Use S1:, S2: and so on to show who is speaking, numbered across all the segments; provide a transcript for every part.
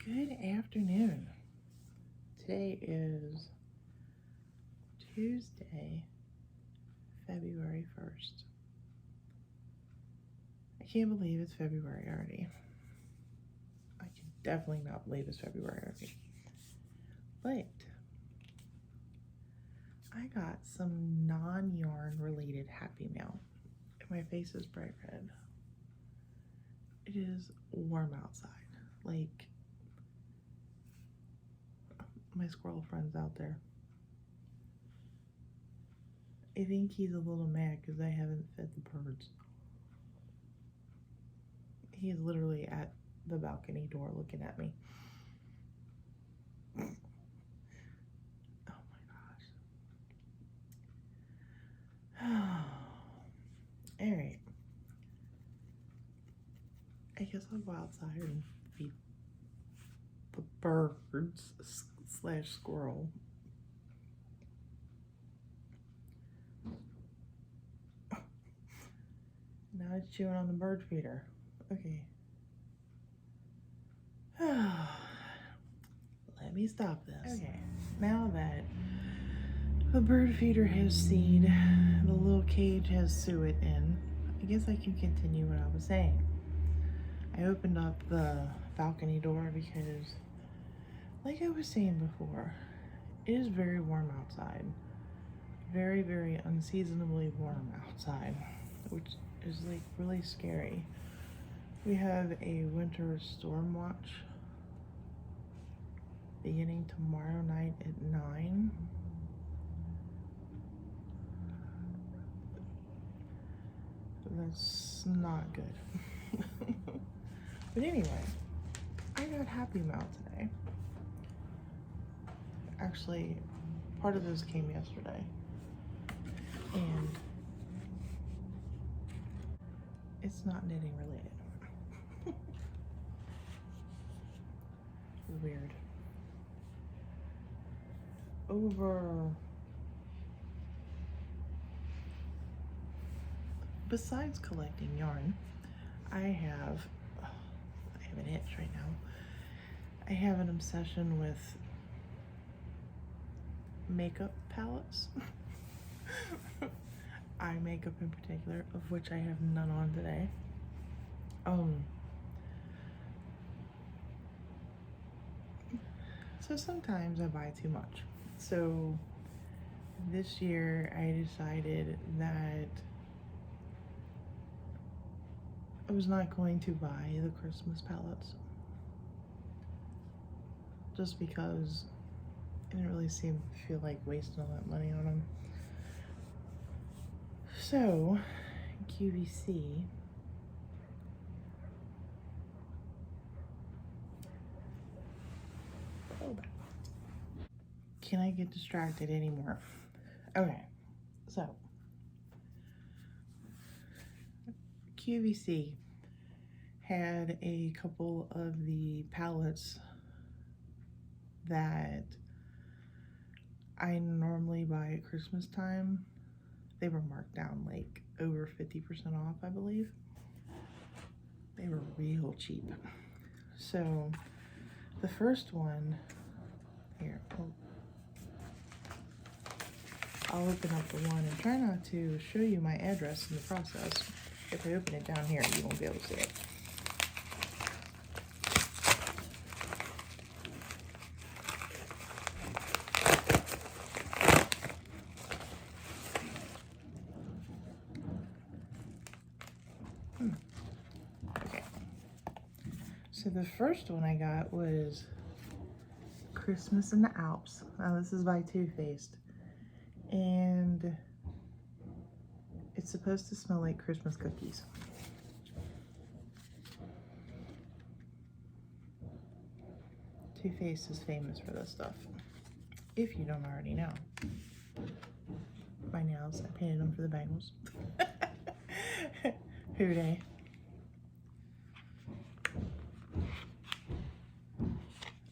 S1: Good afternoon. Today is Tuesday, February 1st. I can't believe it's February already. I can definitely not believe it's February already. But I got some non-yarn related Happy Mail. And my face is bright red. It is warm outside. Like, my squirrel friend's out there. I think he's a little mad because I haven't fed the birds. He's literally at the balcony door looking at me. Oh my gosh. Alright. I guess I'll go outside and feed the birds slash squirrel. Now it's chewing on the bird feeder. Okay. Let me stop this. Okay. Now that the bird feeder has seed, the little cage has suet in, I guess I can continue what I was saying. I opened up the balcony door because, like I was saying before, it is very warm outside. Very, very unseasonably warm outside, which is like really scary. We have a winter storm watch beginning tomorrow night at 9. That's not good. But anyway, I got Happy Mail today. Actually, part of this came yesterday. And it's not knitting related. Weird. Besides collecting yarn, I have an itch right now. I have an obsession with makeup palettes. Eye makeup in particular, of which I have none on today. So sometimes I buy too much. So this year I decided that I was not going to buy the Christmas palettes. Just because I didn't really feel like wasting all that money on them. So, QVC can I get distracted anymore? Okay, so QVC had a couple of the palettes that I normally buy at Christmas time. They were marked down like over 50% off, I believe. They were real cheap. So the first one, here, I'll open up the one and try not to show you my address in the process. If I open it down here, you won't be able to see it. Okay. So the first one I got was Christmas in the Alps. Now this is by Too Faced. And it's supposed to smell like Christmas cookies. Too Faced is famous for this stuff, if you don't already know. My nails, I painted them for the Bengals. Who day?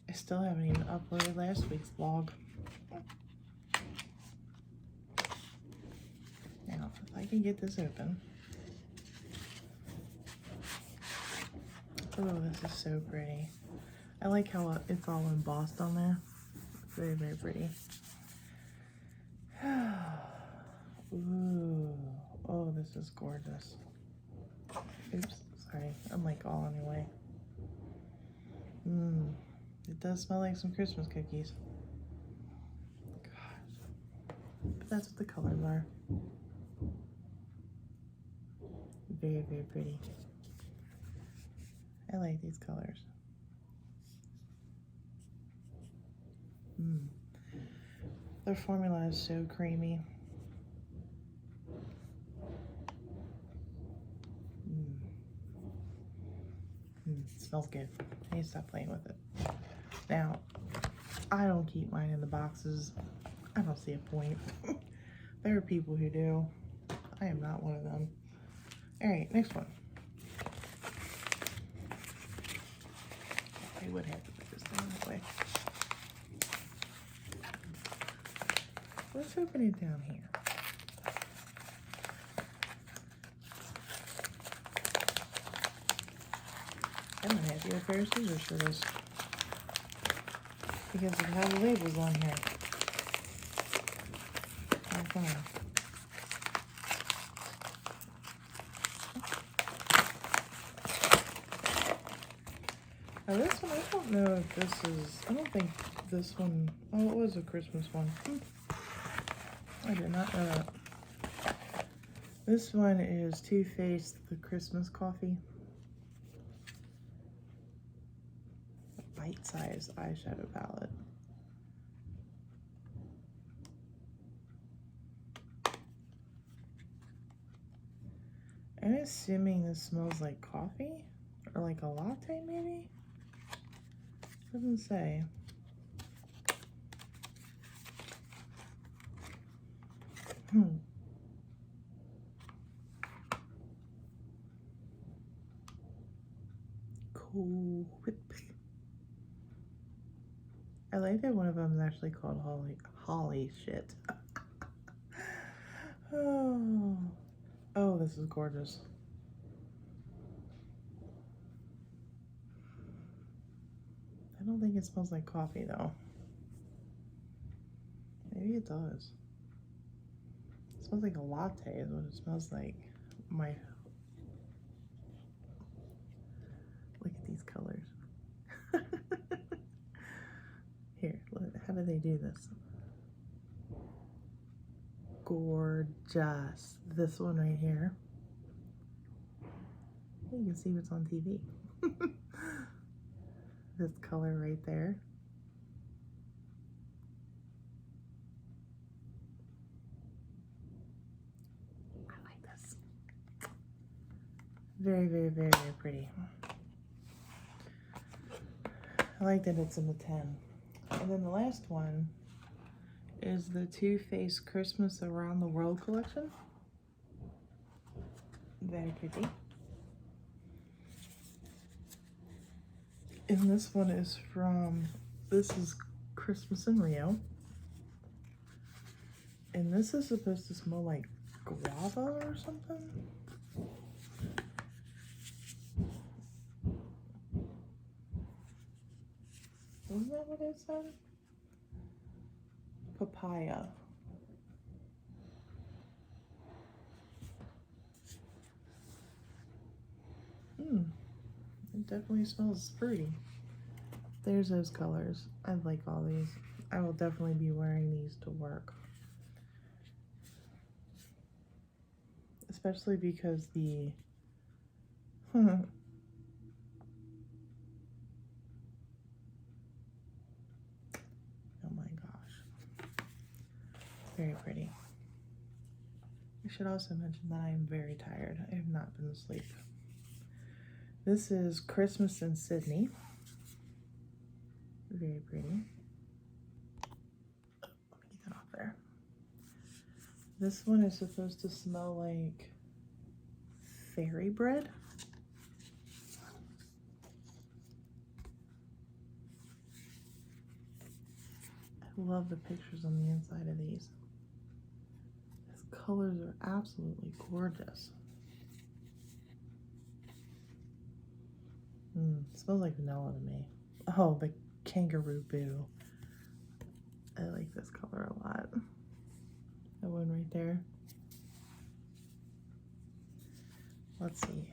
S1: I still haven't even uploaded last week's vlog. Now, if I can get this open. Oh, this is so pretty. I like how it's all embossed on there. It's very, very pretty. Ooh. Oh, this is gorgeous. Oops, sorry. I'm like all on your way. It does smell like some Christmas cookies. Gosh. But that's what the colors are. Very, very pretty. I like these colors. Their formula is so creamy. It smells good. I need to stop playing with it. Now, I don't keep mine in the boxes. I don't see a point. There are people who do. I am not one of them. Alright, next one. I would have to put this down that way. Let's open it down here. I might have to get a pair of scissors for this because of how the label's on here. Okay. Now this one, I don't know if this is, I don't think this one, oh, it was a Christmas one. I did not know that. This one is Too Faced, the Christmas coffee. Bite-sized eyeshadow palette. I'm assuming this smells like coffee or like a latte maybe? Doesn't say. Cool Whip. I like that one of them is actually called Holly shit. Oh, this is gorgeous. I don't think it smells like coffee though. Maybe it does. It smells like a latte is what it smells like. Look at these colors. Here, look, how do they do this? Gorgeous. This one right here. You can see what's on TV. This color right there. I like this. Very, very, very, very pretty. I like that it's in the 10. And then the last one is the Too Faced Christmas Around the World collection. Very pretty. And this one is this is Christmas in Rio. And this is supposed to smell like guava or something. Isn't that what it said? Papaya. It definitely smells fruity. There's those colors. I like all these. I will definitely be wearing these to work. Especially because the oh my gosh. Very pretty. I should also mention that I am very tired. I have not been asleep. This is Christmas in Sydney. Very pretty. Oh, let me get that off there. This one is supposed to smell like fairy bread. I love the pictures on the inside of these. These colors are absolutely gorgeous. It smells like vanilla to me. Oh, the kangaroo boo. I like this color a lot. That one right there. Let's see.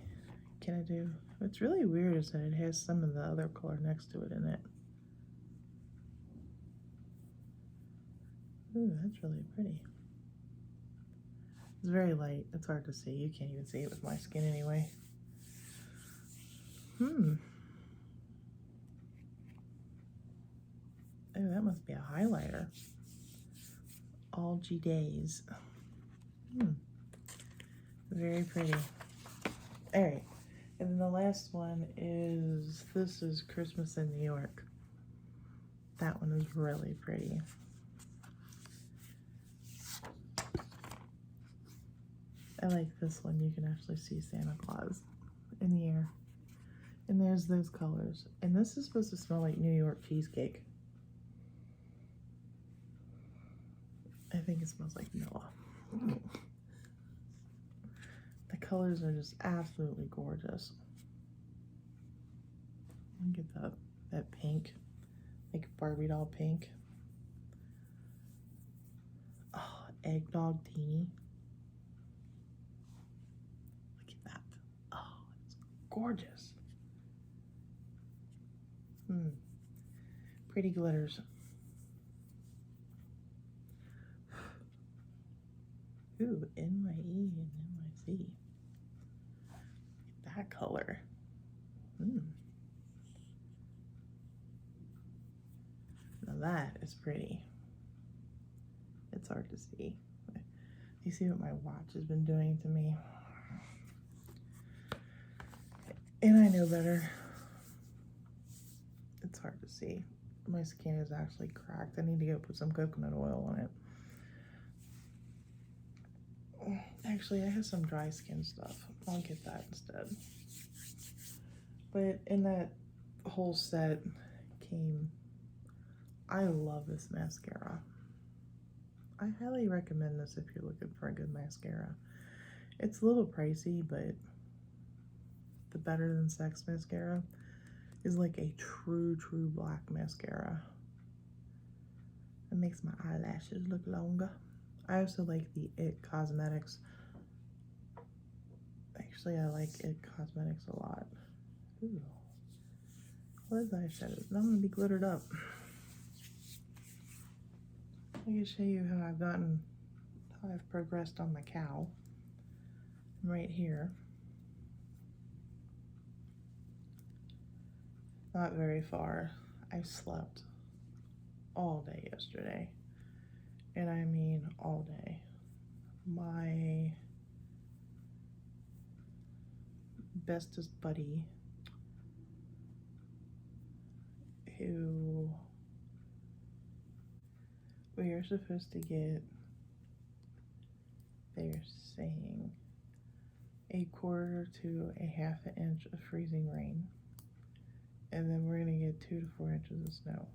S1: Can I do? What's really weird is that it has some of the other color next to it in it. Ooh, that's really pretty. It's very light. It's hard to see. You can't even see it with my skin anyway. Oh, that must be a highlighter. All G days. Very pretty. All right. And then the last one is, this is Christmas in New York. That one is really pretty. I like this one. You can actually see Santa Claus in the air. And there's those colors. And this is supposed to smell like New York cheesecake. I think it smells like vanilla. The colors are just absolutely gorgeous. Look at that pink, like Barbie doll pink. Oh, eggnog teeny. Look at that. Oh, it's gorgeous. Pretty glitters. Ooh, NYE and NYC. Look at that color. Now that is pretty. It's hard to see. You see what my watch has been doing to me? And I know better. It's hard to see. My skin is actually cracked. I need to go put some coconut oil on it. Actually, I have some dry skin stuff. I'll get that instead. But in that whole set came, I love this mascara. I highly recommend this if you're looking for a good mascara. It's a little pricey, but the Better Than Sex mascara is like a true black mascara. It makes my eyelashes look longer. I also like the It Cosmetics. Actually, I like It Cosmetics a lot. Ooh. What is eyeshadow? I'm gonna be glittered up. I can show you how I've progressed on my cow. Right here. Not very far. I slept all day yesterday. And I mean all day. My bestest buddy, who we are supposed to get, they're saying, a quarter to a half an inch of freezing rain. And then we're gonna get 2 to 4 inches of snow.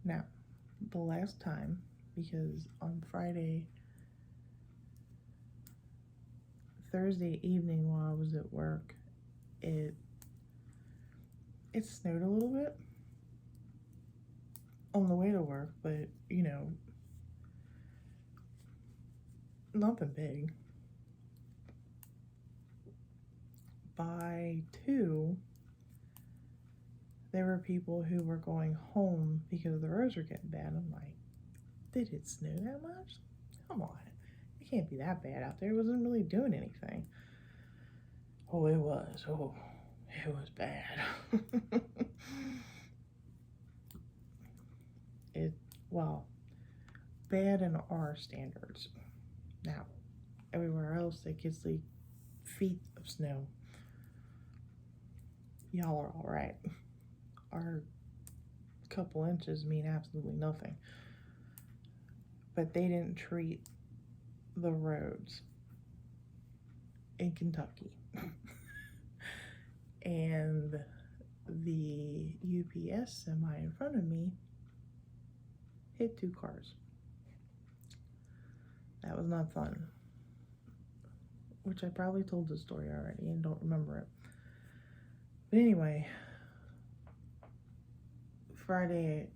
S1: Now, the last time, because on Thursday evening while I was at work, it snowed a little bit on the way to work, but you know, nothing big. By 2, there were people who were going home because the roads were getting bad. I'm like, did it snow that much? Come on. It can't be that bad out there. It wasn't really doing anything. Oh, it was. Oh, it was bad. Well, bad in our standards. Now, everywhere else it gets like feet of snow. Y'all are all right. Our couple inches mean absolutely nothing. But they didn't treat the roads in Kentucky. And the UPS semi in front of me hit 2 cars. That was not fun. Which I probably told the story already and don't remember it. But anyway, Friday,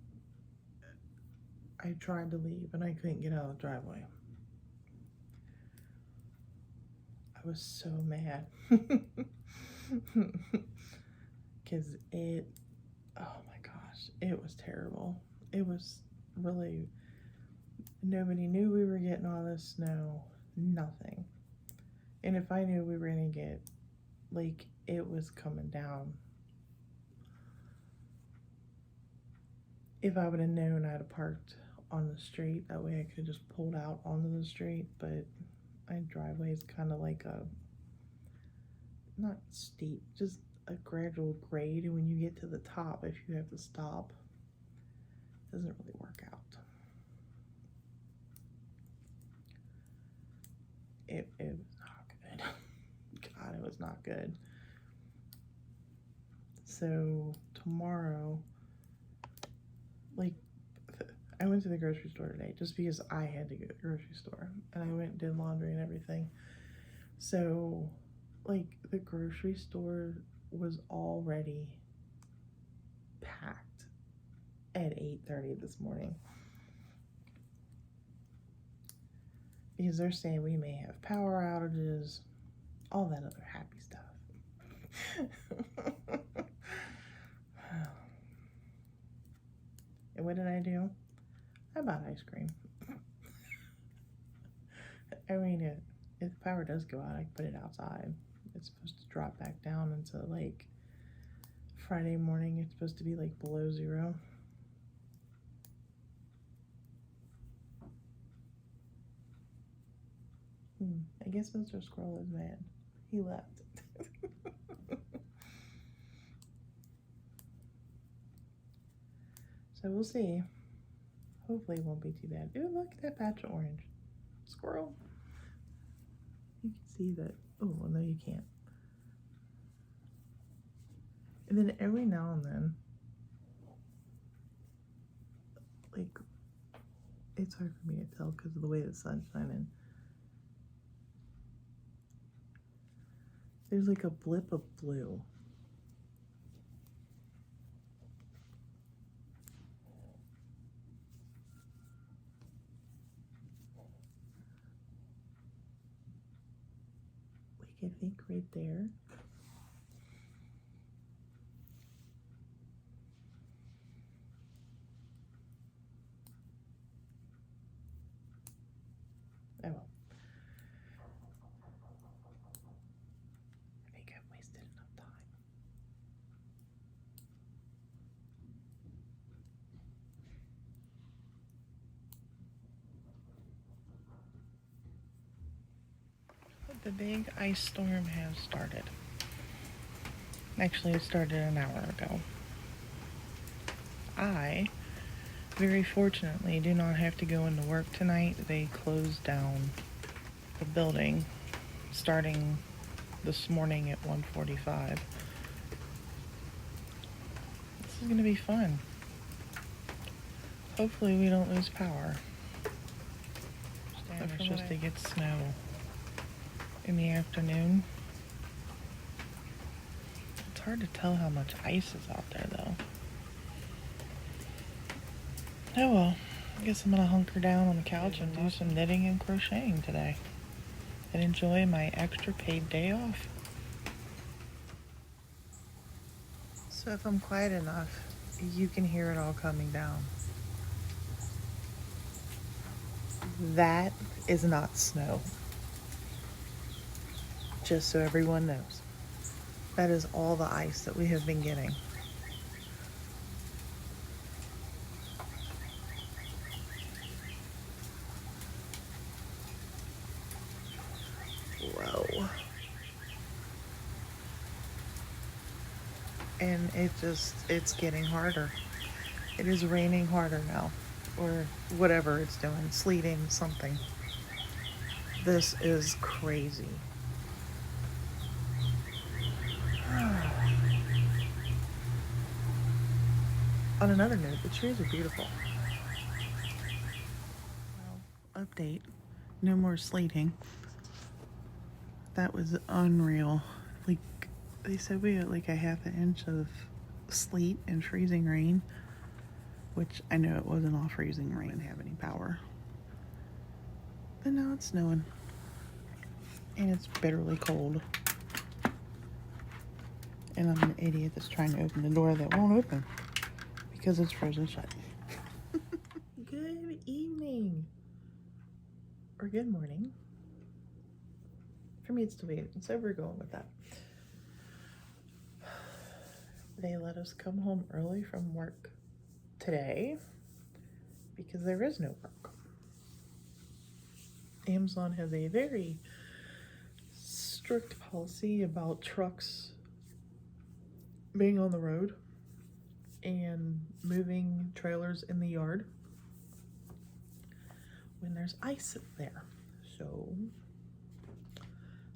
S1: I tried to leave and I couldn't get out of the driveway. I was so mad. Because oh my gosh, it was terrible. It was really, nobody knew we were getting all this snow, nothing. And if I knew we were gonna get, like, it was coming down. If I would have known, I'd have parked on the street. That way I could just pulled out onto the street, but my driveway is kind of like a, not steep, just a gradual grade. And when you get to the top, if you have to stop, it doesn't really work out. It was not good. God, it was not good. So tomorrow, like, I went to the grocery store today just because I had to go to the grocery store, and I went and did laundry and everything. So, like, the grocery store was already packed at 8:30 this morning because they're saying we may have power outages, all that other happy stuff. And what did I do? I bought ice cream. I mean, if the power does go out, I can put it outside. It's supposed to drop back down into, like, Friday morning. It's supposed to be, like, below 0. I guess Mr. Squirrel is mad. He left. So we'll see. Hopefully it won't be too bad. Ooh, look at that patch of orange. Squirrel. You can see that. Oh, well, no, you can't. And then every now and then, like, it's hard for me to tell because of the way the sun's shining. There's like a blip of blue. Like, I think right there. Oh well. I think I've wasted enough time. The big ice storm has started. Actually, it started an hour ago. I, very fortunately, do not have to go into work tonight. They closed down the building starting this morning at 1:45. This is going to be fun. Hopefully we don't lose power. We're supposed to get snow in the afternoon. It's hard to tell how much ice is out there, though. Oh well, I guess I'm gonna hunker down on the couch and do some knitting and crocheting today and enjoy my extra paid day off. So if I'm quiet enough, you can hear it all coming down. That is not snow. Just so everyone knows. That is all the ice that we have been getting. Whoa. And it's getting harder. It is raining harder now. Or whatever it's doing, sleeting, something. This is crazy. On another note, the trees are beautiful. Well, update. No more sleeting. That was unreal. Like, they said we had like a half an inch of sleet and freezing rain. which I know it wasn't all freezing rain and have any power. But now it's snowing. And it's bitterly cold. And I'm an idiot that's trying to open the door that won't open because it's frozen shut. Good evening. Or good morning. For me, it's debated, so we're going with that. They let us come home early from work today because there is no work. Amazon has a very strict policy about trucks being on the road and moving trailers in the yard when there's ice there. So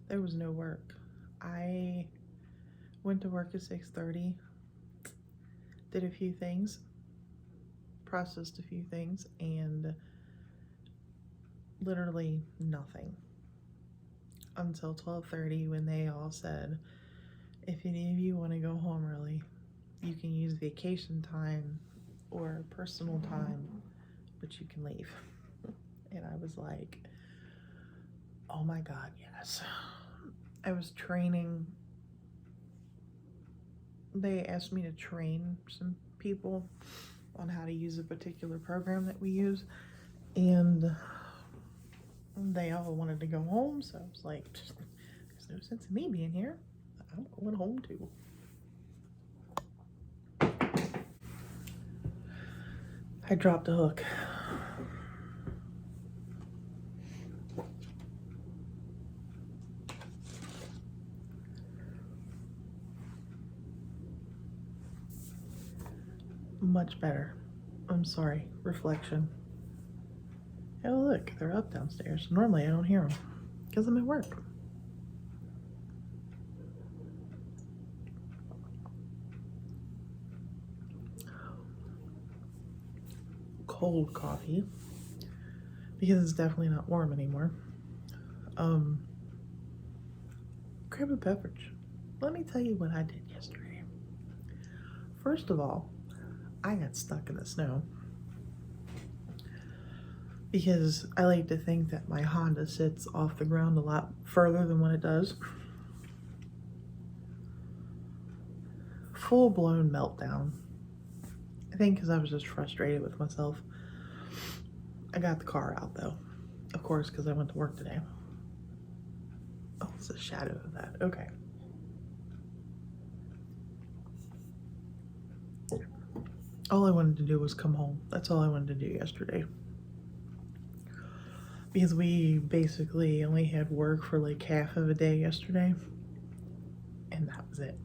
S1: there was no work. I went to work at 6:30, did a few things, processed a few things, and literally nothing until 12:30 when they all said, if any of you want to go home early, you can use vacation time or personal time, but you can leave. And I was like, oh my God, yes. I was training. They asked me to train some people on how to use a particular program that we use, and they all wanted to go home, so I was like, there's no sense in me being here. I'm going home too. I dropped a hook. Much better. I'm sorry. Reflection. Oh look, they're up downstairs. Normally I don't hear them because I'm at work. Cold coffee because it's definitely not warm anymore. Grab a beverage. Let me tell you what I did yesterday. First of all, I got stuck in the snow because I like to think that my Honda sits off the ground a lot further than what it does. Full-blown meltdown. I think because I was just frustrated with myself. I got the car out though, of course, because I went to work today. Oh, it's a shadow of that. Okay. All I wanted to do was come home. That's all I wanted to do yesterday. Because we basically only had work for like half of a day yesterday. And that was it.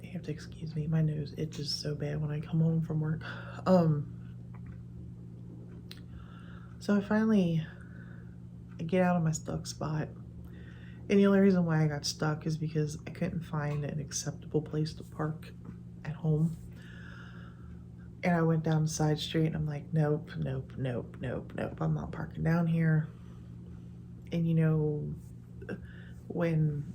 S1: You have to excuse me. My nose itches so bad when I come home from work. So I finally get out of my stuck spot. And the only reason why I got stuck is because I couldn't find an acceptable place to park at home. And I went down the side street and I'm like, nope. I'm not parking down here. And you know, when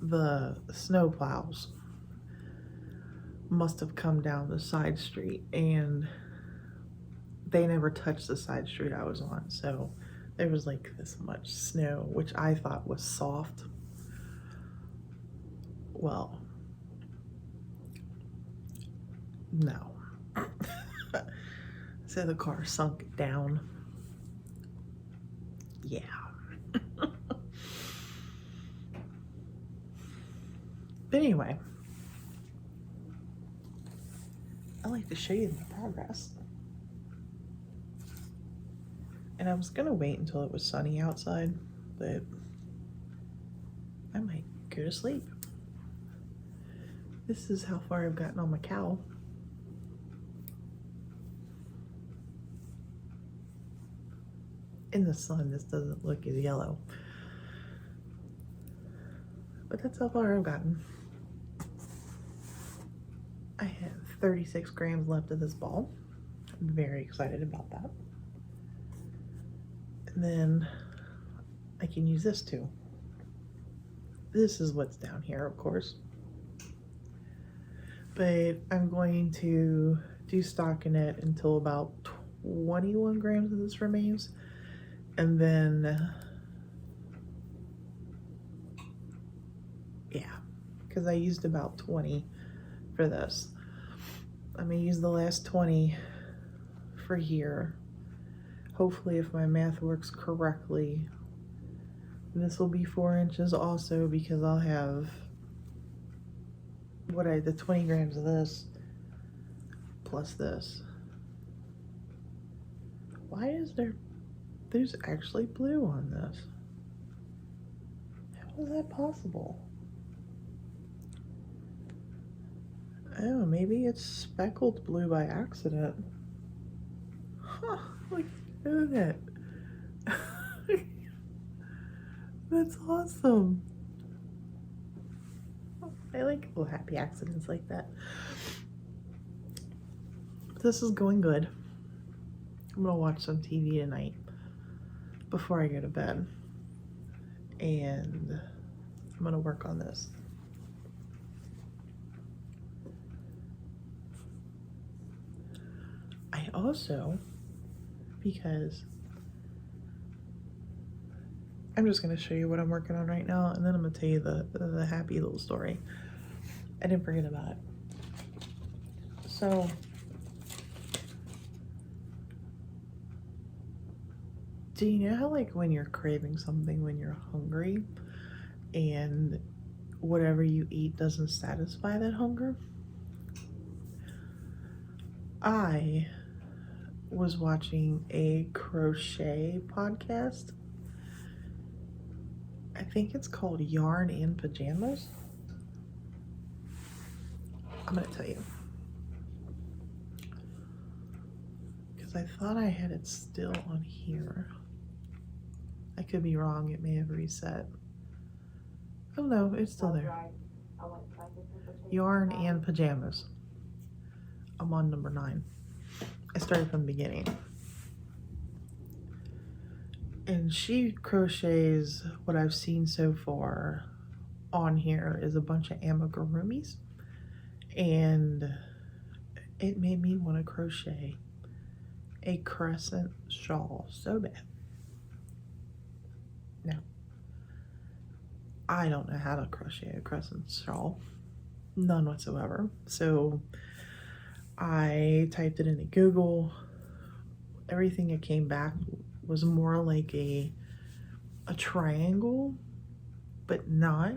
S1: the snow plows must have come down the side street and they never touched the side street I was on. So there was like this much snow, which I thought was soft. Well, no. So the car sunk down. Yeah. But anyway, I like to show you my progress. And I was gonna wait until it was sunny outside, but I might go to sleep. This is how far I've gotten on my cowl. In the sun, this doesn't look as yellow. But that's how far I've gotten. I have 36 grams left of this ball. I'm very excited about that. And then I can use this too. This is what's down here, of course. but I'm going to do stockinette until about 21 grams of this remains, and then yeah, because I used about 20 for this. I'm gonna use the last 20 for here. Hopefully, if my math works correctly, this will be 4 inches also, because I'll have the 20 grams of this plus this. Why is there's actually blue on this? How is that possible? Oh, maybe it's speckled blue by accident. Huh, look at that. That's awesome. I like little happy accidents like that. This is going good. I'm gonna watch some TV tonight before I go to bed, and I'm gonna work on this. I also, because I'm just gonna show you what I'm working on right now, and then I'm gonna tell you the happy little story. I didn't forget about it. So do you know how, like, when you're craving something, when you're hungry, and whatever you eat doesn't satisfy that hunger? I was watching a crochet podcast. I think it's called Yarn and Pajamas. I'm gonna tell you, because I thought I had it still on here. I could be wrong, it may have reset. Oh no, it's still there. Yarn and Pajamas. I'm on number 9. I started from the beginning. And she crochets, what I've seen so far on here is a bunch of amigurumis. And it made me want to crochet a crescent shawl so bad. Now, I don't know how to crochet a crescent shawl. None whatsoever. So I typed it into Google. Everything that came back was more like a triangle, but not.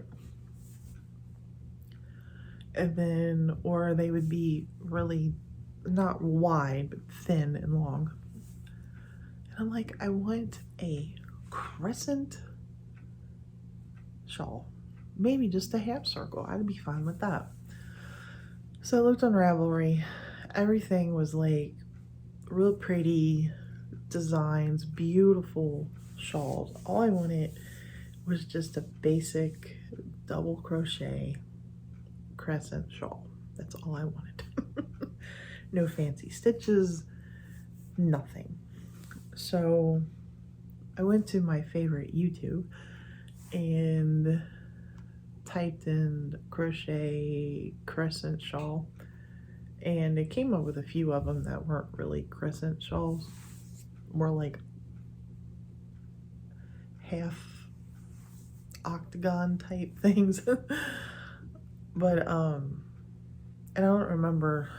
S1: And then, or they would be really not wide, but thin and long. And I'm like, I want a crescent shawl. Maybe just a half circle. I'd be fine with that. So I looked on Ravelry. Everything was like real pretty designs, beautiful shawls. All I wanted was just a basic double crochet crescent shawl. That's all I wanted. No fancy stitches, nothing. So I went to my favorite YouTube and typed in crochet crescent shawl, and it came up with a few of them that weren't really crescent shawls, more like half octagon type things. But and I don't remember,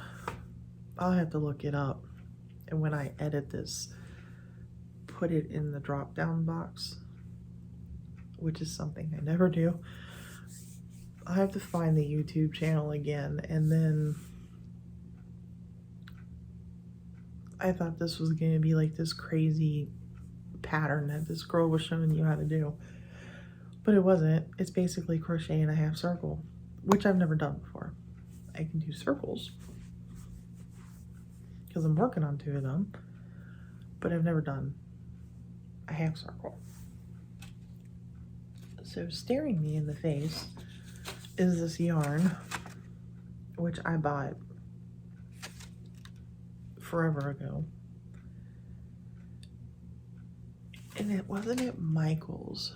S1: I'll have to look it up, and when I edit this, put it in the drop down box, which is something I never do. I'll have to find the YouTube channel again, and then I thought this was going to be like this crazy pattern that this girl was showing you how to do, but it wasn't. It's basically crocheting a half circle, which I've never done before. I can do circles because I'm working on 2 of them, but I've never done a half circle. So staring me in the face is this yarn, which I bought forever ago. And it wasn't at Michael's,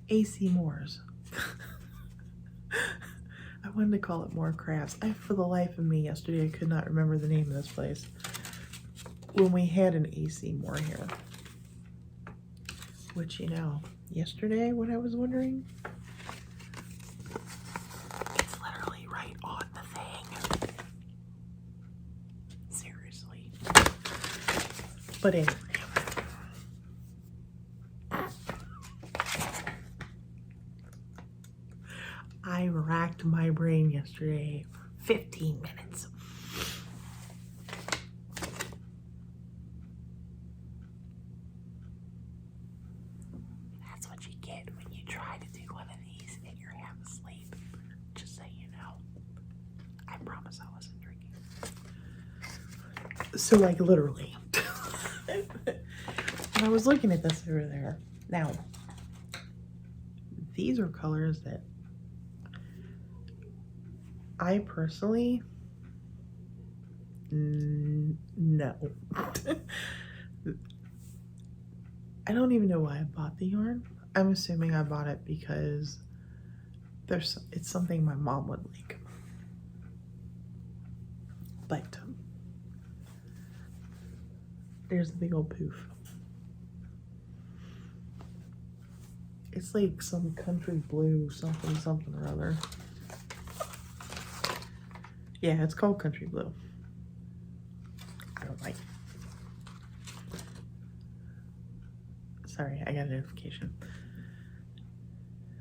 S1: AC Moore's. I wanted to call it More Crafts. For the life of me, yesterday I could not remember the name of this place. When we had an AC Moore here. Which, you know, yesterday when I was wondering, it's literally right on the thing. Seriously. But anyway. I racked my brain yesterday 15 minutes. That's what you get when you try to do one of these and you're half asleep. Just so you know. I promise I wasn't drinking. So, like, literally. And I was looking at this over there. Now, these are colors that I personally, no. I don't even know why I bought the yarn. I'm assuming I bought it because it's something my mom would like. But there's the big old poof. It's like some country blue something or other. Yeah, it's called country blue. I don't like it. Sorry, I got a notification.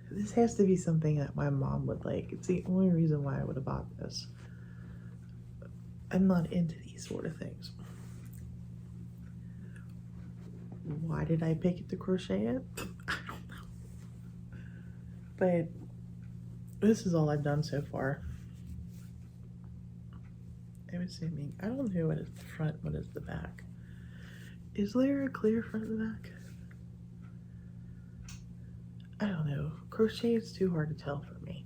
S1: This has to be something that my mom would like. It's the only reason why I would have bought this. I'm not into these sort of things. Why did I pick it to crochet it? I don't know. But this is all I've done so far. I'm assuming, I don't know what is the front, what is the back. Is there a clear front and back? I don't know. Crochet is too hard to tell for me.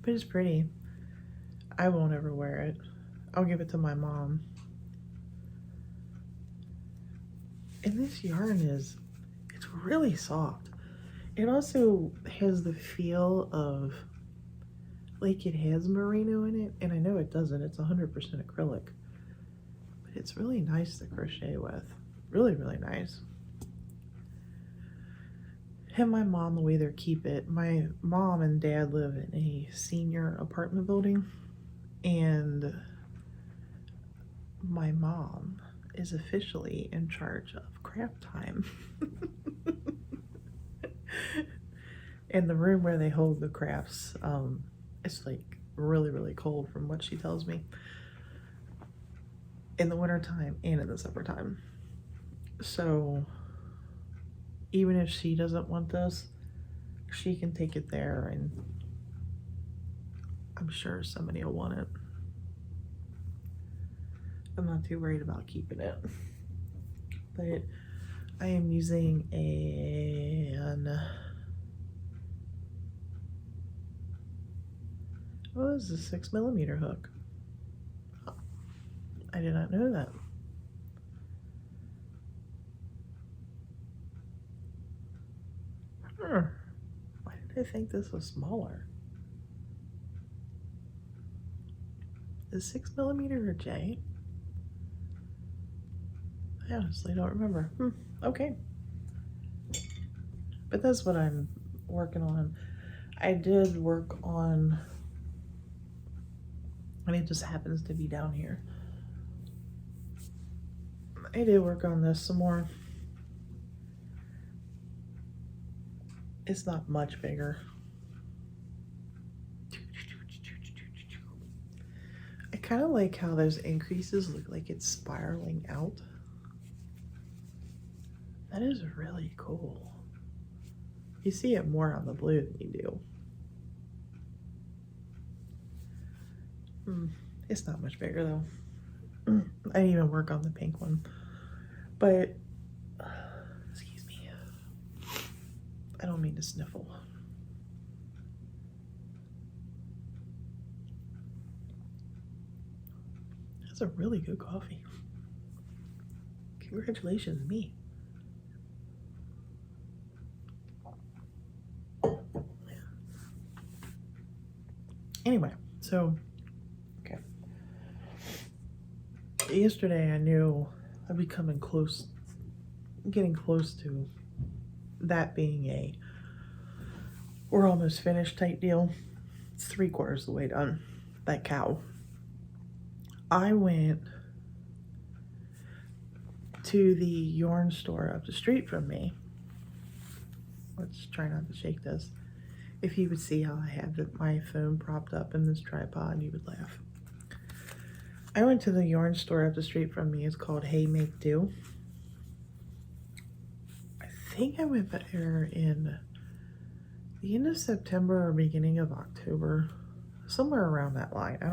S1: But it's pretty. I won't ever wear it. I'll give it to my mom. And this yarn it's really soft. It also has the feel of, like it has merino in it, and I know it doesn't. It's 100% acrylic. But it's really nice to crochet with. Really, really nice. And my mom will either keep it. My mom and dad live in a senior apartment building, and my mom is officially in charge of craft time. And the room where they hold the crafts, it's like really, really cold from what she tells me. In the wintertime and in the summertime. So even if she doesn't want this, she can take it there, and I'm sure somebody will want it. I'm not too worried about keeping it. But I am using what is a 6mm hook? Oh, I did not know that. Why did I think this was smaller? Is 6mm or J? I honestly don't remember. Okay. But that's what I'm working on. I did work on, and it just happens to be down here. I did work on this some more. It's not much bigger. I kind of like how those increases look like it's spiraling out. That is really cool. You see it more on the blue than you do. It's not much bigger though. I didn't even work on the pink one. But, excuse me. I don't mean to sniffle. That's a really good coffee. Congratulations, me. Anyway, so, okay. Yesterday I knew I'd be getting close to that being we're almost finished type deal. It's 3/4 of the way done, that cow. I went to the yarn store up the street from me. Let's try not to shake this. If you would see how I have my phone propped up in this tripod, you would laugh. I went to the yarn store up the street from me. It's called Hey Make Do. I think I went there in the end of September or beginning of October, somewhere around that line. I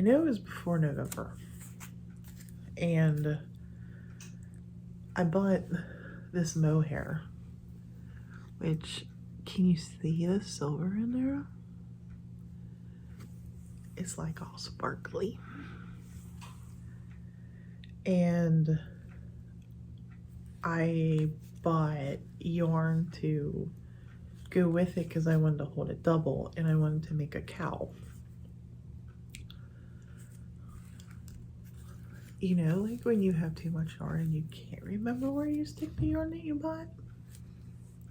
S1: know it was before November. And I bought this mohair, which, can you see the silver in there? It's like all sparkly. And I bought yarn to go with it because I wanted to hold it double and I wanted to make a cow. You know, like when you have too much yarn and you can't remember where you stick the yarn that you bought?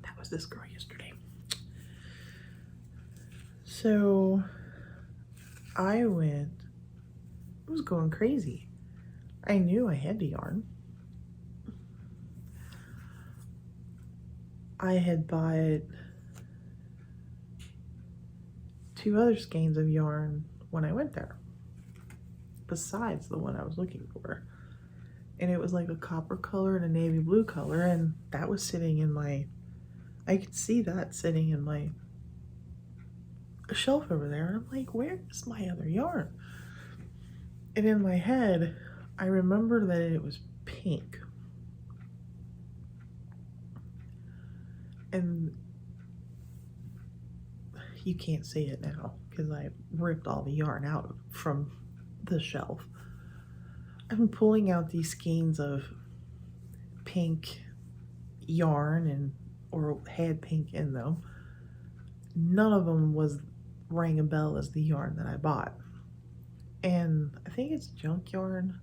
S1: That was this girl yesterday. So I was going crazy. I knew I had the yarn. I had bought 2 other skeins of yarn when I went there, besides the one I was looking for. And it was like a copper color and a navy blue color, and that was sitting in I could see that sitting in my shelf over there. And I'm like, where is my other yarn? And in my head, I remember that it was pink. And you can't see it now because I ripped all the yarn out from the shelf. I'm pulling out these skeins of pink yarn or had pink in them. None of them rang a bell as the yarn that I bought. And I think it's junk yarn.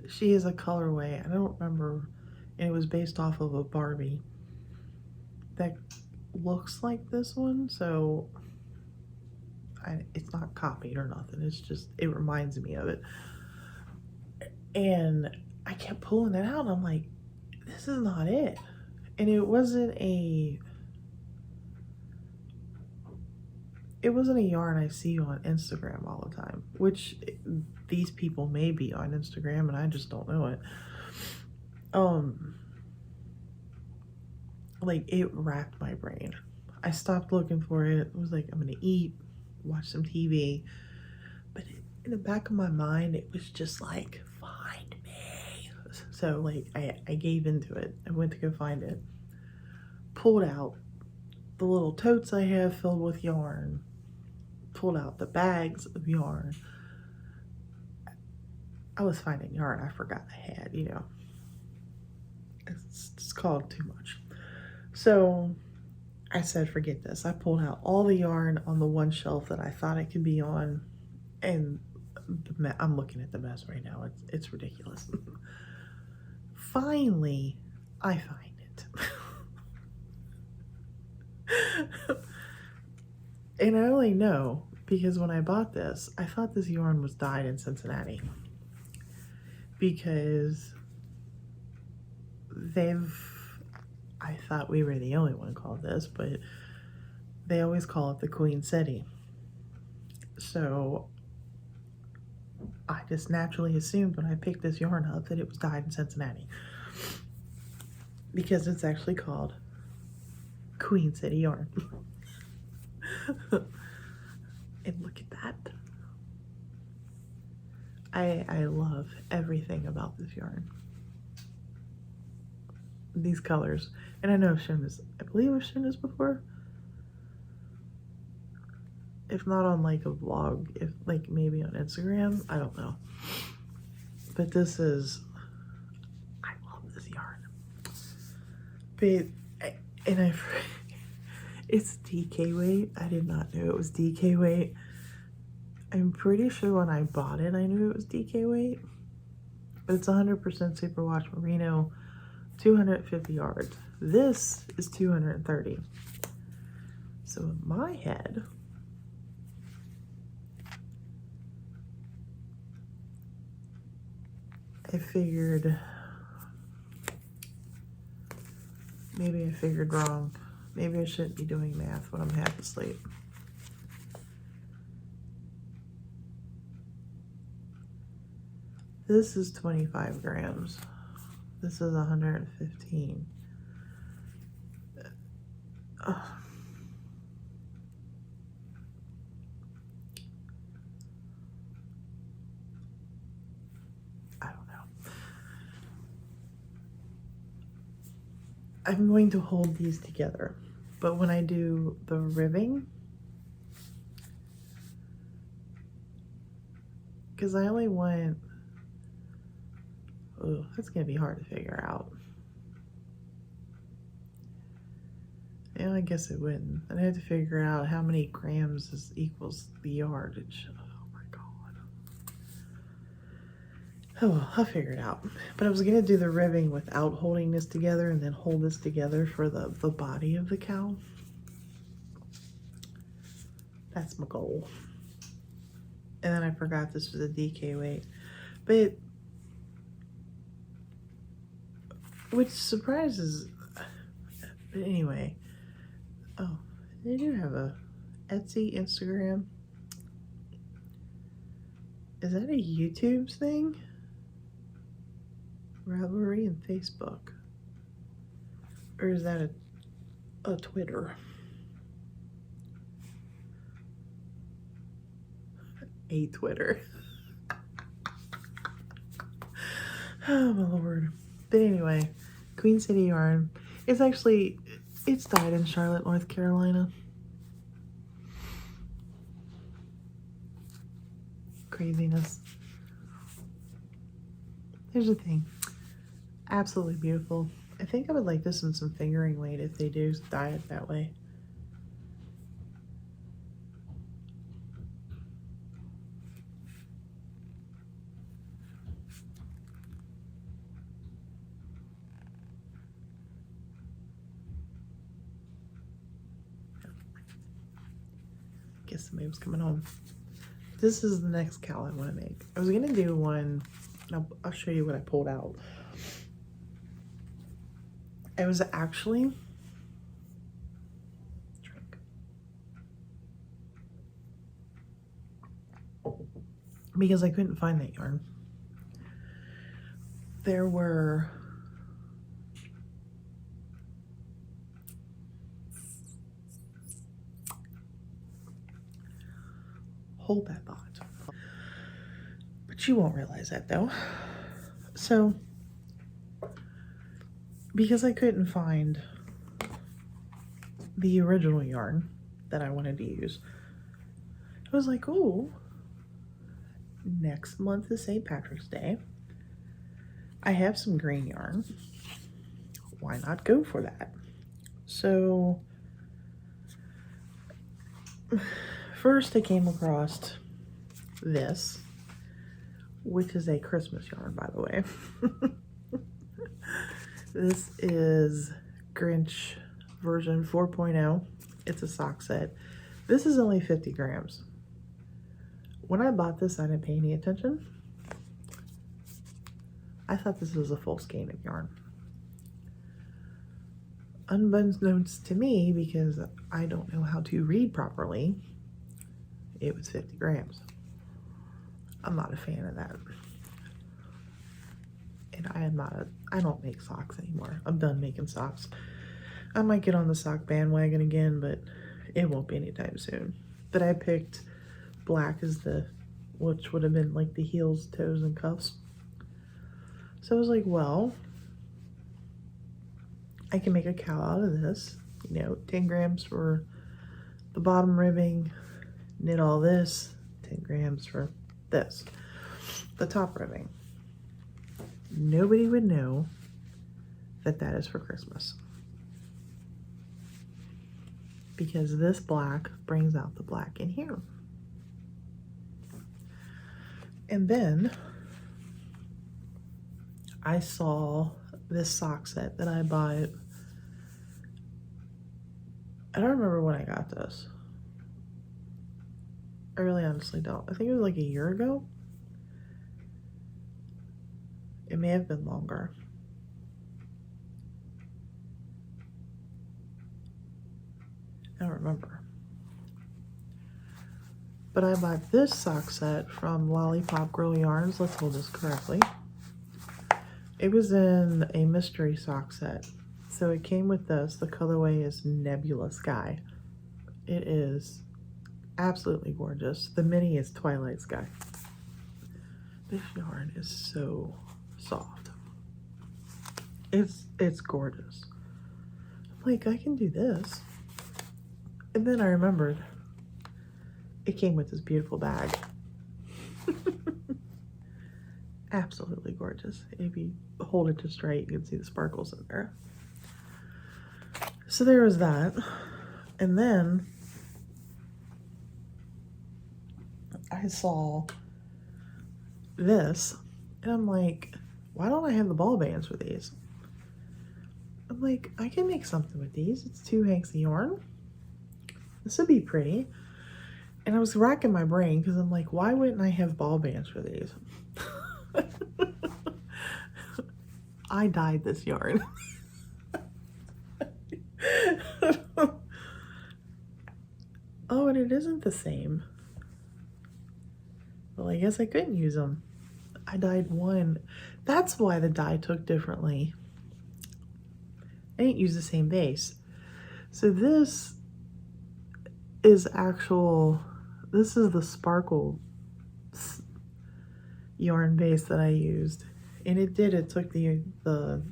S1: She is a colorway, I don't remember, and it was based off of a Barbie that looks like this one, so it's not copied or nothing, it's just, it reminds me of it. And I kept pulling it out and I'm like, this is not it. And it wasn't a yarn I see on Instagram all the time, which these people may be on Instagram and I just don't know it. Like, it racked my brain. I stopped looking for it. I was like, I'm gonna eat, watch some TV. But in the back of my mind, it was just like, find me. So like, I gave into it. I went to go find it. Pulled out the little totes I have filled with yarn. Pulled out the bags of yarn. I was finding yarn I forgot I had, you know. It's called too much. So I said, forget this. I pulled out all the yarn on the one shelf that I thought it could be on, and I'm looking at the mess right now. It's ridiculous. Finally, I find it. And I only know because when I bought this, I thought this yarn was dyed in Cincinnati. Because I thought we were the only one called this, but they always call it the Queen City. So I just naturally assumed when I picked this yarn up that it was dyed in Cincinnati. Because it's actually called Queen City yarn. And look at that. I love everything about this yarn. These colors. And I know I've shown this, I believe I've shown this before. If not on like a vlog, if like maybe on Instagram, I don't know. But this is, I love this yarn. But And it's DK weight. I did not know it was DK weight. I'm pretty sure when I bought it, I knew it was DK weight. But it's 100% Superwash Merino, 250 yards. This is 230. So in my head, I figured, maybe I figured wrong. Maybe I shouldn't be doing math when I'm half asleep. This is 25 grams. This is 115. I don't know. I'm going to hold these together, but when I do the ribbing, because I only want, oh, that's going to be hard to figure out. Yeah, I guess it wouldn't. I'd have to figure out how many grams this equals the yardage. Oh my God. Oh well, I'll figure it out. But I was gonna do the ribbing without holding this together and then hold this together for the body of the cow. That's my goal. And then I forgot this was a DK weight. But, which surprises, but anyway. Oh, they do have a Etsy, Instagram. Is that a YouTube thing? Ravelry and Facebook? Or is that a Twitter? A Twitter. Oh my Lord. But anyway, Queen City Yarn. It's actually, it's dyed in Charlotte, North Carolina. Craziness. Here's the thing. Absolutely beautiful. I think I would like this in some fingering weight if they do dye it that way. Guess somebody was coming home. This is the next cowl I want to make. I was gonna do one. I'll show you what I pulled out. I was actually because I couldn't find that yarn. There were hold that thought. But you won't realize that though. So because I couldn't find the original yarn that I wanted to use, I was like, oh, next month is St. Patrick's Day. I have some green yarn. Why not go for that? So first I came across this, which is a Christmas yarn, by the way. This is Grinch version 4.0. It's a sock set. This is only 50 grams. When I bought this, I didn't pay any attention. I thought this was a full skein of yarn. Unbeknownst to me, because I don't know how to read properly, it was 50 grams. I'm not a fan of that. And I don't make socks anymore. I'm done making socks. I might get on the sock bandwagon again, but it won't be anytime soon. But I picked black as which would have been like the heels, toes, and cuffs. So I was like, well, I can make a cowl out of this. 10 grams for the bottom ribbing, knit all this, 10 grams for this, the top ribbing. Nobody would know that that is for Christmas. because this black brings out the black in here. And then I saw this sock set that I bought. I don't remember when I got this. I really honestly don't. I think it was like a year ago. It may have been longer. I don't remember. But I bought this sock set from Lollipop Girl Yarns. Let's hold this correctly. It was in a mystery sock set. So it came with this. The colorway is Nebula Sky. It is absolutely gorgeous. The mini is Twilight Sky. This yarn is so soft. It's gorgeous. I'm like, I can do this. And then I remembered it came with this beautiful bag. Absolutely gorgeous. If you hold it just right, you can see the sparkles in there. So there was that. And then I saw this and I'm like, why don't I have the ball bands for these? I'm like, I can make something with these. It's 2 hanks of yarn. This would be pretty. And I was racking my brain because I'm like, why wouldn't I have ball bands for these? I dyed this yarn. Oh, and it isn't the same. Well, I guess I couldn't use them. I dyed one. That's why the dye took differently. I didn't use the same base. So this is this is the sparkle yarn base that I used. And it took the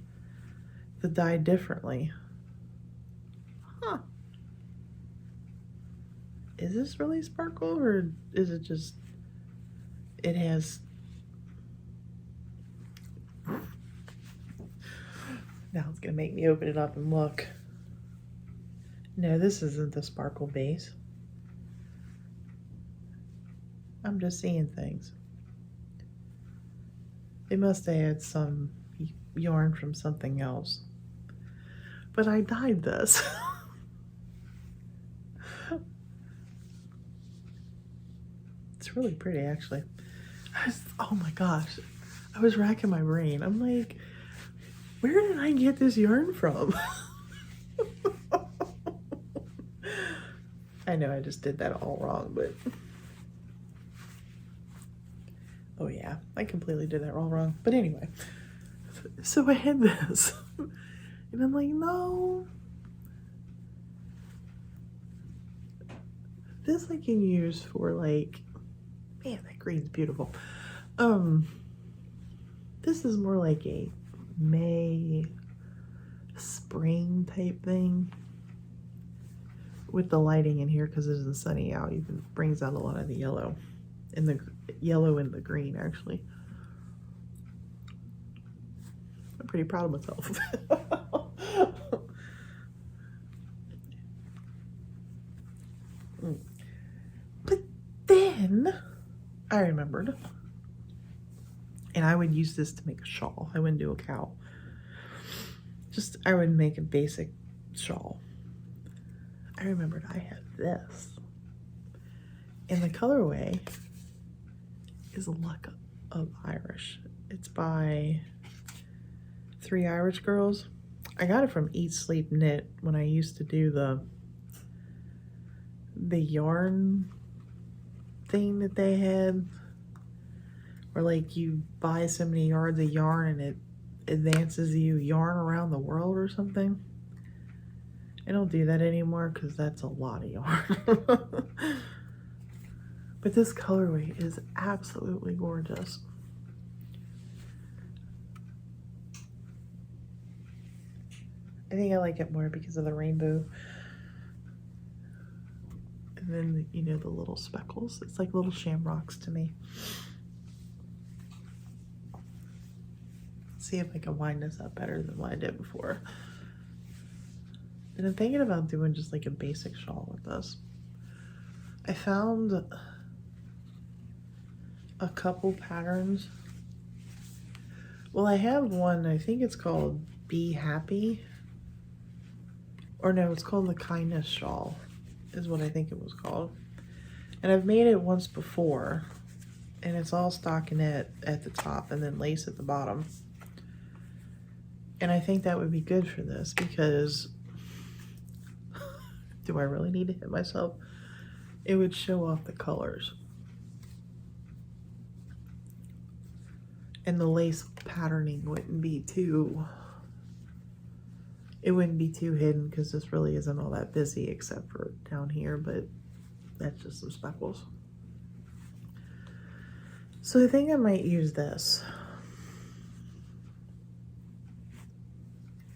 S1: dye differently. Huh. Is this really sparkle or is it just, it has, now it's gonna make me open it up and look. No, this isn't the sparkle base. I'm just seeing things. They must have had some yarn from something else. But I dyed this. It's really pretty, actually. Oh my gosh. I was racking my brain. I'm like, where did I get this yarn from? I know I just did that all wrong, but... Oh yeah, I completely did that all wrong. But anyway, so I had this. And I'm like, no. This I can use for like, man, that green's beautiful. This is more like a May, spring type thing. With the lighting in here, because it isn't sunny out, even brings out a lot of the yellow. And the yellow and the green, actually. I'm pretty proud of myself. But then I remembered, and I would use this to make a shawl. I wouldn't do a cowl. I would make a basic shawl. I remembered I had this. And the colorway is Luck of Irish. It's by 3 Irish girls. I got it from Eat Sleep Knit when I used to do the yarn thing that they had, where like you buy so many yards of yarn and it advances you yarn around the world or something. I don't do that anymore because that's a lot of yarn. But this colorway is absolutely gorgeous. I think I like it more because of the rainbow. And then, you know, the little speckles. It's like little shamrocks to me. Let's see if I can wind this up better than what I did before. And I'm thinking about doing just like a basic shawl with this. I found a couple patterns. Well, I have one, I think it's called Be Happy. Or no, it's called the Kindness Shawl, is what I think it was called. And I've made it once before. And it's all stockinette at the top and then lace at the bottom. And I think that would be good for this because do I really need to hit myself? It would show off the colors. And the lace patterning wouldn't be too, it wouldn't be too hidden because this really isn't all that busy except for down here, but that's just some speckles. So I think I might use this.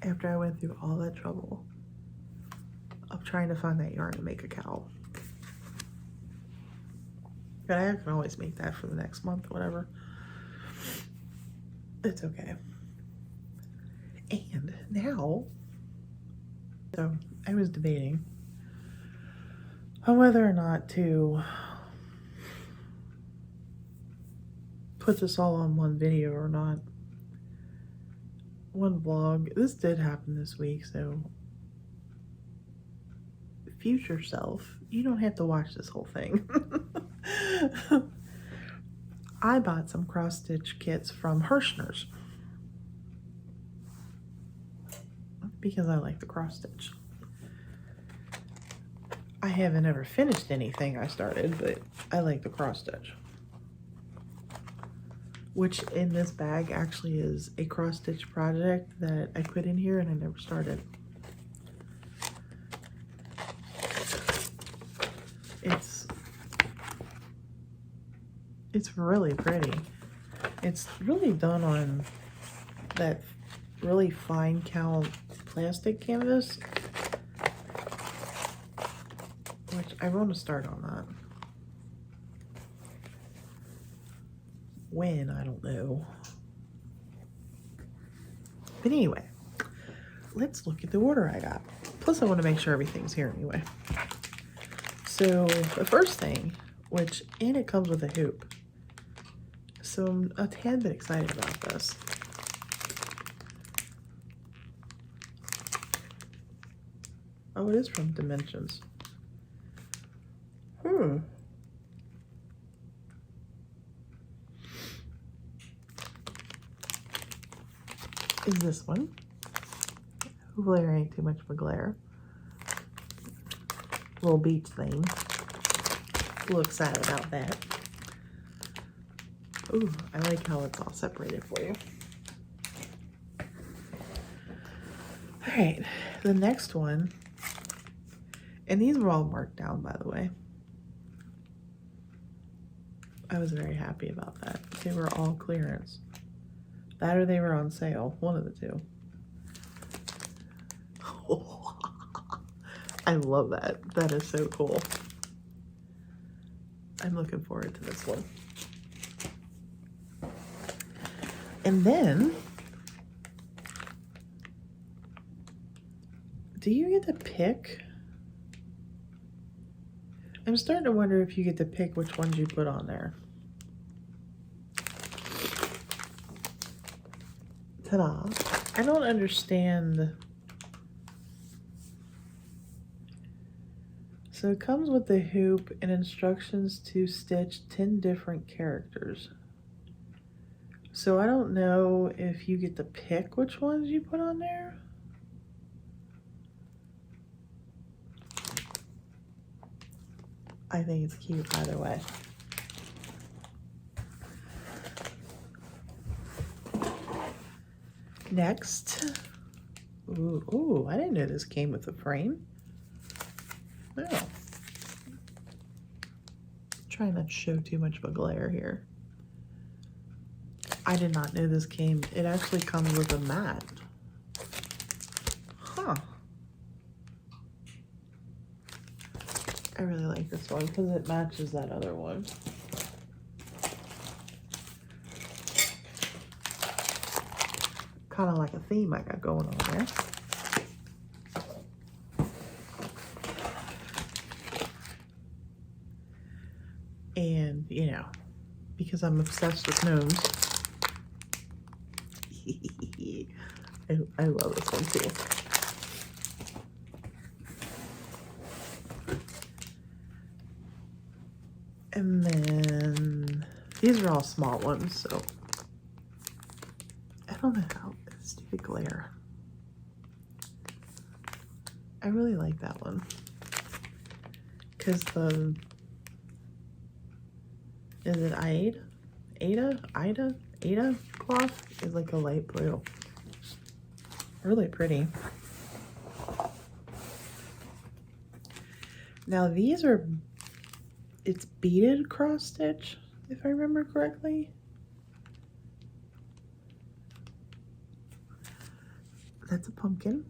S1: After I went through all that trouble of trying to find that yarn to make a cowl. But I can always make that for the next month or whatever. It's okay. And now, so I was debating on whether or not to put this all on one video or not. One vlog. This did happen this week, so future self, you don't have to watch this whole thing. I bought some cross-stitch kits from Hirschner's because I like the cross-stitch. I haven't ever finished anything I started, but I like the cross-stitch. Which in this bag actually is a cross-stitch project that I put in here and I never started. It's really pretty. It's really done on that really fine count plastic canvas, which I want to start on that. When, I don't know. But anyway, let's look at the order I got. Plus I want to make sure everything's here anyway. So the first thing, and it comes with a hoop. So I'm a tad bit excited about this. Oh, it is from Dimensions. Is this one. Hopefully there ain't too much of a glare. Little beach theme. A little excited about that. Ooh, I like how it's all separated for you. Alright, the next one, and these were all marked down, by the way. I was very happy about that. They were all clearance. That or they were on sale, one of the two. I love that. That is so cool. I'm looking forward to this one. And then, do you get to pick? I'm starting to wonder if you get to pick which ones you put on there. Ta-da. I don't understand. So it comes with the hoop and instructions to stitch 10 different characters. So I don't know if you get to pick which ones you put on there. I think it's cute either way. Next. Ooh, I didn't know this came with a frame. No. Try not to show too much of a glare here. I did not know this came. It actually comes with a mat. Huh. I really like this one because it matches that other one. Kind of like a theme I got going on there. because I'm obsessed with gnomes. I love this one too. And then these are all small ones, so I don't know how stupid glare. I really like that one because the is it Ada cloth is like a light blue. Really pretty. Now these are, it's beaded cross stitch, if I remember correctly. That's a pumpkin.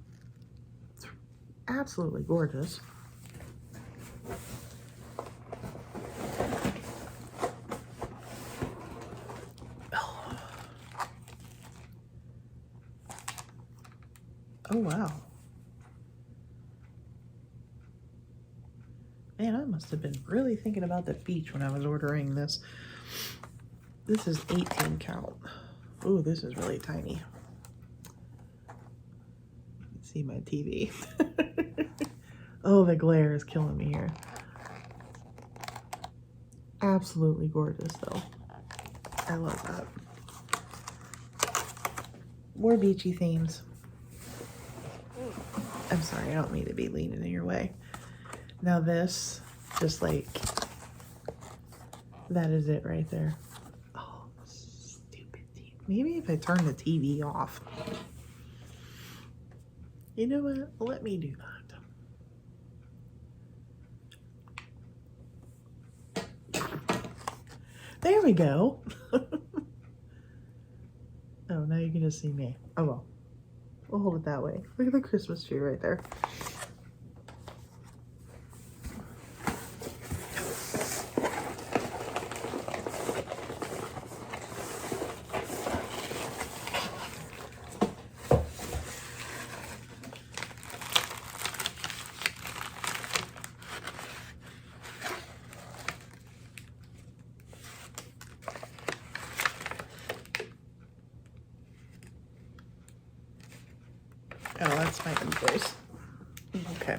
S1: It's absolutely gorgeous. Oh, wow. Man, I must have been really thinking about the beach when I was ordering this. This is 18 count. Ooh, this is really tiny. You can see my TV. Oh, the glare is killing me here. Absolutely gorgeous, though. I love that. More beachy themes. I'm sorry, I don't mean to be leaning in your way. Now this, just like, that is it right there. Oh, stupid TV. Maybe if I turn the TV off. You know what? Let me do that. There we go. Oh, now you can just see me. Oh well. We'll hold it that way. Look at the Christmas tree right there. Oh, that's my invoice. Okay.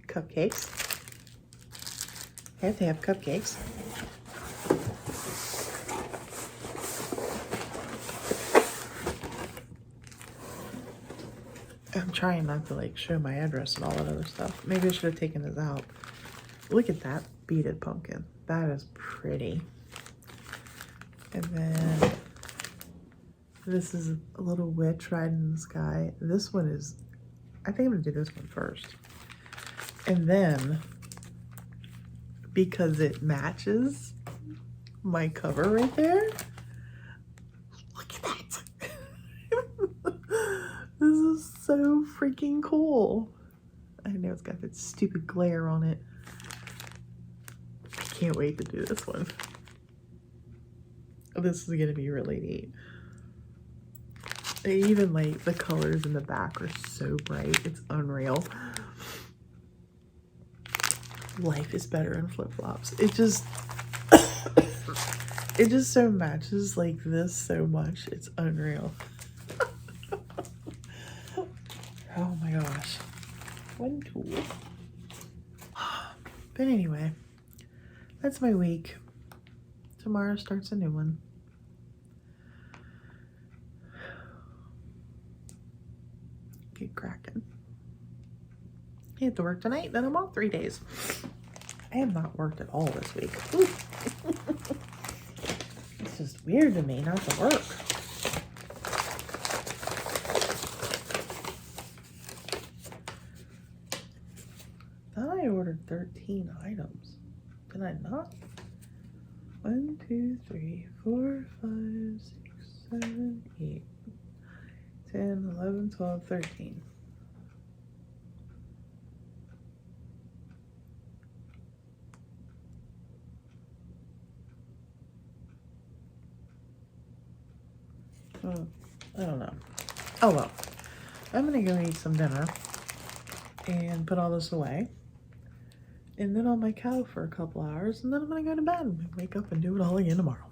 S1: Cupcakes. I have to have cupcakes. I'm trying not to like show my address and all that other stuff. Maybe I should have taken this out. Look at that beaded pumpkin. That is pretty. And then this is a little witch riding in the sky. This one is, I think I'm gonna do this one first. And then, because it matches my cover right there, look at that. This is so freaking cool. I know it's got that stupid glare on it. I can't wait to do this one. This is gonna be really neat. Even like the colors in the back are so bright, it's unreal. Life is better in flip-flops. It just it just so matches like this so much, it's unreal. Oh my gosh. One tool. But anyway, that's my week. Tomorrow starts a new one. Get cracking. I have to work tonight, then I'm off 3 days. I have not worked at all this week. It's just weird to me not to work. I thought I ordered 13 items. Did I not? 1, 2, 3, 4, 5, 6, 7, 8, 10, 11, 12, 13. I don't know. Oh well. I'm gonna go eat some dinner and put all this away. And then I'll make out for a couple hours, and then I'm gonna go to bed and wake up and do it all again tomorrow.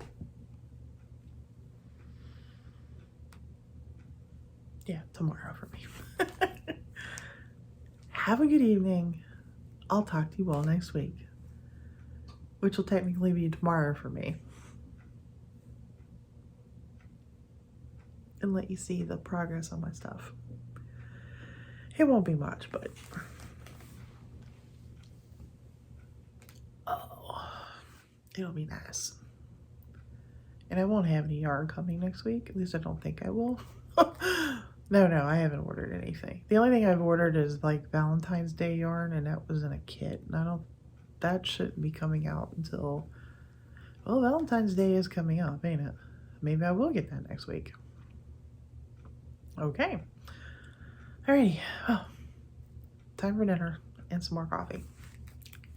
S1: Yeah, tomorrow for me. Have a good evening. I'll talk to you all next week, which will technically be tomorrow for me. And let you see the progress on my stuff. It won't be much, but it'll be nice. And I won't have any yarn coming next week. At least I don't think I will. No, I haven't ordered anything. The only thing I've ordered is like Valentine's Day yarn, and that was in a kit. And that shouldn't be coming out until, well, Valentine's Day is coming up, ain't it? Maybe I will get that next week. Okay. Alrighty. Well, time for dinner and some more coffee.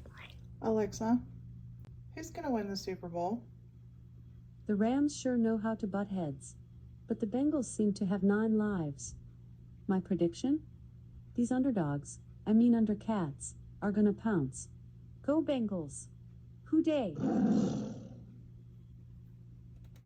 S1: Bye. Alexa, who's gonna win the Super Bowl?
S2: The Rams sure know how to butt heads, but the Bengals seem to have 9 lives. My prediction? These underdogs, undercats, are gonna pounce. Go Bengals! Hoo-day!